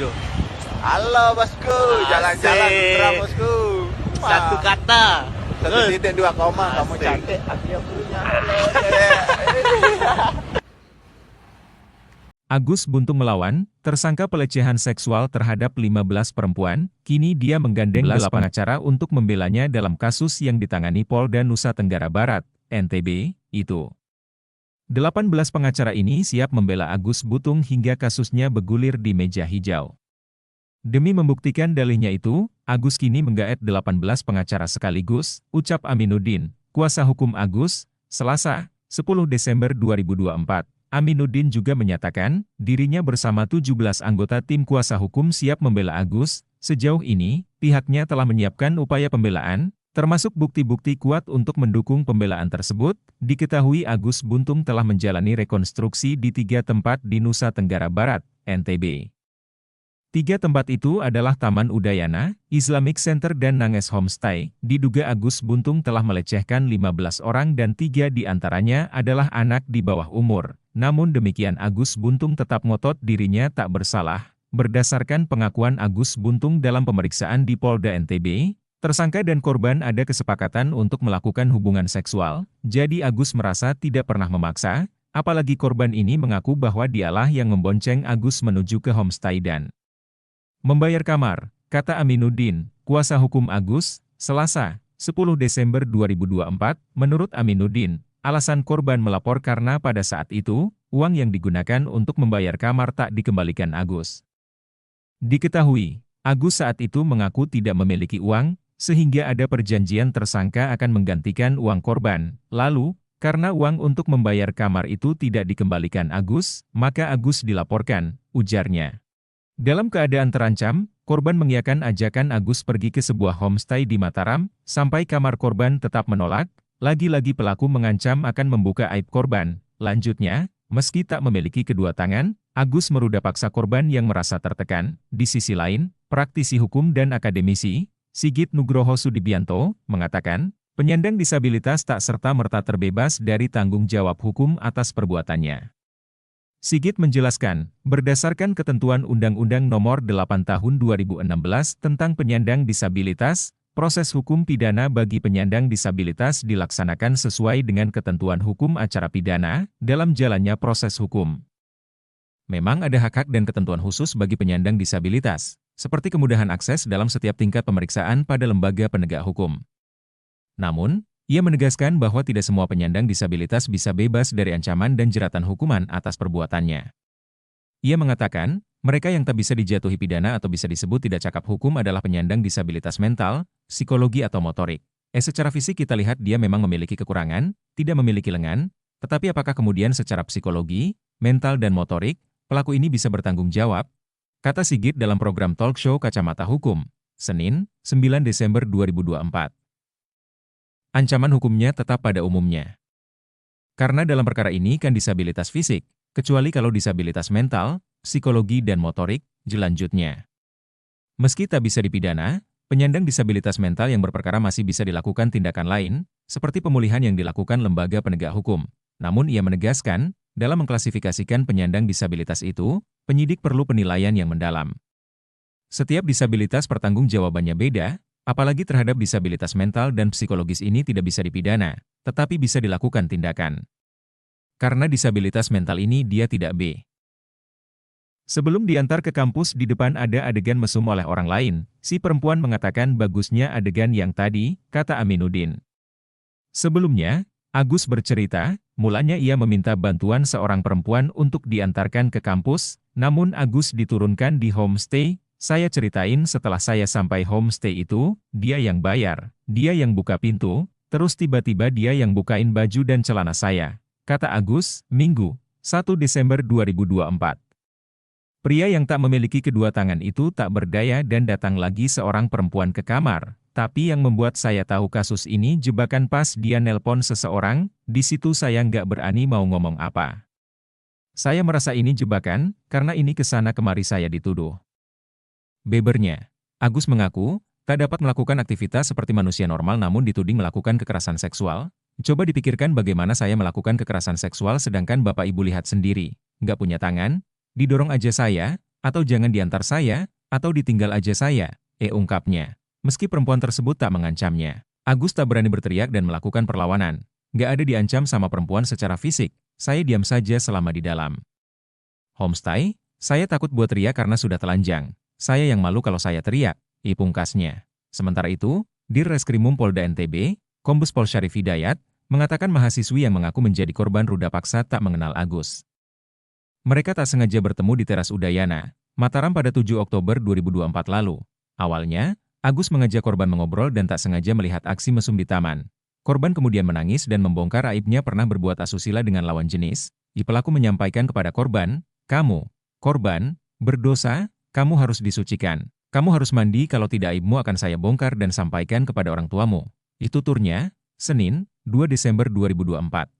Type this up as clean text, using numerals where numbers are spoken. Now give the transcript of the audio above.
loh. Halo bosku, jalan-jalan putra bosku. Satu kata. 1,2 koma, kamu Asik. cantik, aku yang punya. Agus Buntung melawan, tersangka pelecehan seksual terhadap 15 perempuan, kini dia menggandeng 8 pengacara untuk membelanya dalam kasus yang ditangani Polda Nusa Tenggara Barat, NTB, itu. 18 pengacara ini siap membela Agus Buntung hingga kasusnya bergulir di meja hijau. Demi membuktikan dalihnya itu, Agus kini menggaet 18 pengacara sekaligus, ucap Aminuddin, kuasa hukum Agus, Selasa, 10 Desember 2024. Aminuddin juga menyatakan, dirinya bersama 17 anggota tim kuasa hukum siap membela Agus. Sejauh ini, pihaknya telah menyiapkan upaya pembelaan, termasuk bukti-bukti kuat untuk mendukung pembelaan tersebut. Diketahui Agus Buntung telah menjalani rekonstruksi di 3 tempat di Nusa Tenggara Barat, NTB. 3 tempat itu adalah Taman Udayana, Islamic Center dan Nanges Homestay. Diduga Agus Buntung telah melecehkan 15 orang dan 3 di antaranya adalah anak di bawah umur. Namun demikian Agus Buntung tetap ngotot dirinya tak bersalah. Berdasarkan pengakuan Agus Buntung dalam pemeriksaan di Polda NTB, tersangka dan korban ada kesepakatan untuk melakukan hubungan seksual, jadi Agus merasa tidak pernah memaksa, apalagi korban ini mengaku bahwa dialah yang membonceng Agus menuju ke homestay dan membayar kamar, kata Aminuddin, kuasa hukum Agus, Selasa, 10 Desember 2024. Menurut Aminuddin, alasan korban melapor karena pada saat itu, uang yang digunakan untuk membayar kamar tak dikembalikan Agus. Diketahui, Agus saat itu mengaku tidak memiliki uang, sehingga ada perjanjian tersangka akan menggantikan uang korban. Lalu, karena uang untuk membayar kamar itu tidak dikembalikan Agus, maka Agus dilaporkan, ujarnya. Dalam keadaan terancam, korban mengiyakan ajakan Agus pergi ke sebuah homestay di Mataram, sampai kamar korban tetap menolak. Lagi-lagi pelaku mengancam akan membuka aib korban. Lanjutnya, meski tak memiliki kedua tangan, Agus meruda paksa korban yang merasa tertekan. Di sisi lain, praktisi hukum dan akademisi, Sigit Nugroho Sudibianto, mengatakan, penyandang disabilitas tak serta-merta terbebas dari tanggung jawab hukum atas perbuatannya. Sigit menjelaskan, berdasarkan ketentuan Undang-Undang Nomor 8 Tahun 2016 tentang penyandang disabilitas, proses hukum pidana bagi penyandang disabilitas dilaksanakan sesuai dengan ketentuan hukum acara pidana dalam jalannya proses hukum. Memang ada hak-hak dan ketentuan khusus bagi penyandang disabilitas, seperti kemudahan akses dalam setiap tingkat pemeriksaan pada lembaga penegak hukum. Namun, ia menegaskan bahwa tidak semua penyandang disabilitas bisa bebas dari ancaman dan jeratan hukuman atas perbuatannya. Ia mengatakan, mereka yang tak bisa dijatuhi pidana atau bisa disebut tidak cakap hukum adalah penyandang disabilitas mental, psikologi atau motorik. Secara fisik kita lihat dia memang memiliki kekurangan, tidak memiliki lengan, tetapi apakah kemudian secara psikologi, mental dan motorik, pelaku ini bisa bertanggung jawab? Kata Sigit dalam program talk show Kacamata Hukum, Senin, 9 Desember 2024. Ancaman hukumnya tetap pada umumnya. Karena dalam perkara ini kan disabilitas fisik, kecuali kalau disabilitas mental, psikologi dan motorik, jelanjutnya. Meski tak bisa dipidana, penyandang disabilitas mental yang berperkara masih bisa dilakukan tindakan lain, seperti pemulihan yang dilakukan lembaga penegak hukum. Namun ia menegaskan, dalam mengklasifikasikan penyandang disabilitas itu, penyidik perlu penilaian yang mendalam. Setiap disabilitas pertanggungjawabannya beda, apalagi terhadap disabilitas mental dan psikologis ini tidak bisa dipidana, tetapi bisa dilakukan tindakan. Karena disabilitas mental ini dia tidak B. Sebelum diantar ke kampus di depan ada adegan mesum oleh orang lain, si perempuan mengatakan bagusnya adegan yang tadi, kata Aminuddin. Sebelumnya, Agus bercerita, mulanya ia meminta bantuan seorang perempuan untuk diantarkan ke kampus, namun Agus diturunkan di homestay. Saya ceritain setelah saya sampai homestay itu, dia yang bayar, dia yang buka pintu, terus tiba-tiba dia yang bukain baju dan celana saya. Kata Agus, Minggu, 1 Desember 2024. Pria yang tak memiliki kedua tangan itu tak berdaya dan datang lagi seorang perempuan ke kamar, tapi yang membuat saya tahu kasus ini jebakan pas dia nelpon seseorang, di situ saya nggak berani mau ngomong apa. Saya merasa ini jebakan, karena ini kesana kemari saya dituduh. Bebernya, Agus mengaku, tak dapat melakukan aktivitas seperti manusia normal namun dituding melakukan kekerasan seksual. Coba dipikirkan bagaimana saya melakukan kekerasan seksual sedangkan bapak ibu lihat sendiri, nggak punya tangan, didorong aja saya, Atau jangan diantar saya, atau ditinggal aja saya, ungkapnya. Meski perempuan tersebut tak mengancamnya, Agus tak berani berteriak dan melakukan perlawanan. Gak ada diancam sama perempuan secara fisik, saya diam saja selama di dalam homestay. Saya takut buat teriak karena sudah telanjang. Saya yang malu kalau saya teriak, pungkasnya. Sementara itu, Dirreskrimum Polda NTB, Kombes Pol Syarif Hidayat, mengatakan mahasiswi yang mengaku menjadi korban ruda paksa tak mengenal Agus. Mereka tak sengaja bertemu di teras Udayana, Mataram pada 7 Oktober 2024 lalu. Awalnya, Agus mengajak korban mengobrol dan tak sengaja melihat aksi mesum di taman. Korban kemudian menangis dan membongkar aibnya pernah berbuat asusila dengan lawan jenis. Pelaku menyampaikan kepada korban, "Kamu, korban, berdosa, kamu harus disucikan. Kamu harus mandi, kalau tidak aibmu akan saya bongkar dan sampaikan kepada orang tuamu." Itu tuturnya, Senin, 2 Desember 2024.